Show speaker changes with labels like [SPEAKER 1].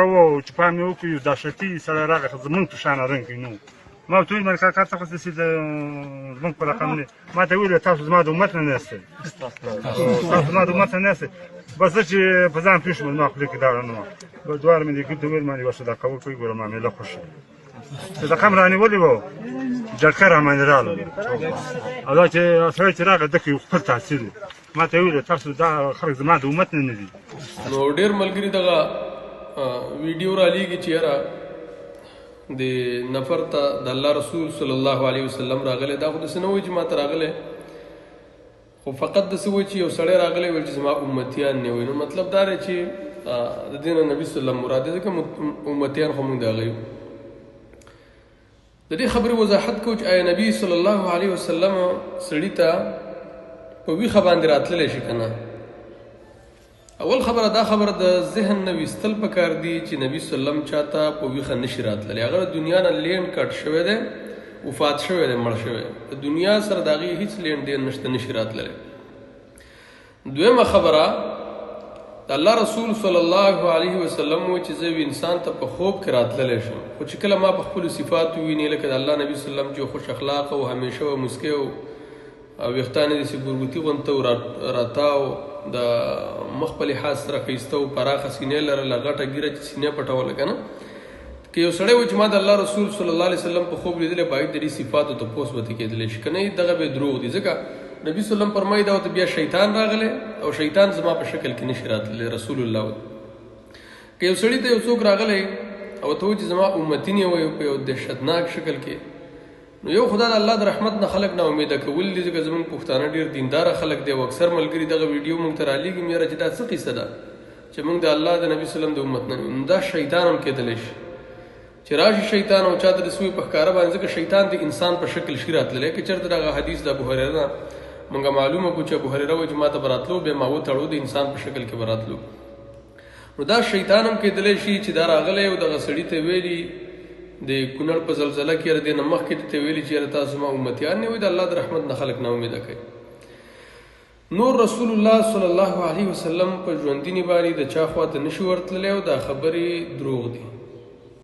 [SPEAKER 1] کوو چې پام یې وکړو دا شرطي سړی راغی زمونږ په شانه رنګ کوي نو ما ورته وویل کاکا ته خو داسې زمونږ په رقم نه ما ته ویل تاسو زما د امت نه نه یاستئ تاسو زما د امت نه نه یاستئ بس زه چې په ځان پوه شوم زما خولې کې داړه نه وه دواړه مې دې ګل ته ویل ما دې ورسره دا کوه کوي ګوره معامله خوښه صدقه مې رانیولې وه جرګه راباندې راغله او دا چې سړی چې راغی ده کې خپل تحصیل و ما ته یې ویل تاسو دا خلک زما د امت نه نه دي
[SPEAKER 2] نو ډېر ملګري دغه ویډیو رالیږي چې یاره د نفر ته د الله رسول صلی الله علیه وسلم راغلی دا خو داسې نه وایي چې ما ته راغلی خو فقط داسې وایي چې یو سړی راغلی ویل چې زما امتیان نه وي نو مطلب دا دی چې د دې نه نبي صلی الله مراد دی ځکه امتیان خو موږ د هغه یو د دې خبرې وضاحت کوو چې آیا نبي صلی الله علیه وسلم سړي ته په ویښه باندې راتللی شي که نه اول خبره دا خبره د ذهن نه ویستل پکار دي چې نبی صلی الله علیه وسلم چاته په ویښه نشي راتللی هغه د دنیا نه لین کټ شوی دی وفات شوی دی مړ شوی د دنیا سره د هغې هېڅ لین دین نشته نشي راتللی دویمه خبره د الله رسول صلی الله علیه وسلم وایي چې زه یو انسان ته په خوب کې راتللی شم خو چې کله ما په خپلو صفاتو وویني لکه د الله نبي صلی الله علیه وسلم چې خوش اخلاقه او همیشه و مسکی او ویښتان یې داسې ګورګوتي غوندته و راتاو د مخ په لحاظ سره ښایسته و پراخه سینې لرله غټه ګیره چې سینې پټوله که نه که یو سړی وایي چې ما د الله رسول صلی الله علیه وسلم په خوب لیدلی باید د دې صفاتو تپوس به ترې کېدلی شي که نه دغه به دروغ دي ځکه نبي صلی الله علیه وسلم فرمایي دا ورته بیا شیطان راغلی او شیطان زما په شکل کې نشي راتللی رسول الله که یو سړي ته یو څوک راغلی او ته وایي چې زما امتین یې وایي په یو دهشتناک شکل کې نو یو خدا د الله د رحمت نه خلک نا امیده کول دي ځکه زموږ پښتانه ډېر دینداره خلک دی او اکثر ملګري دغه ویډیو موږ ته رالیږي مې یاره چې دا څه قیصه ده چې موږ د الله د نبي صلی الله علیه وسلم د امت نه یو دا شیطان هم کېدلی شي چې راشي شیطان او چاته د سوی په ښکاره باندې ځکه شیطان د انسان په شکل شي راتللی که چېرته دغه حدیث د ابوهریره نه موږ معلومه کړو چې ابوهریره وایي چې ما ته به راتلو بیا ما وتړو د انسان په شکل کې به راتلو نو دا شیطان هم کېدلی شي چې دا راغلی او دغه سړي ته ویلي د کونړ په زلزله کې یاره دې نه مخکې ته ویلي چې یاره تاسو زما امتیان نه وي د الله د رحمت نه خلک نا امیده کوي نور رسول الله صلی الله علیه وسلم په ژوندینې باندې د چا خواته نشي ورتللی او دا خبرې دروغ دي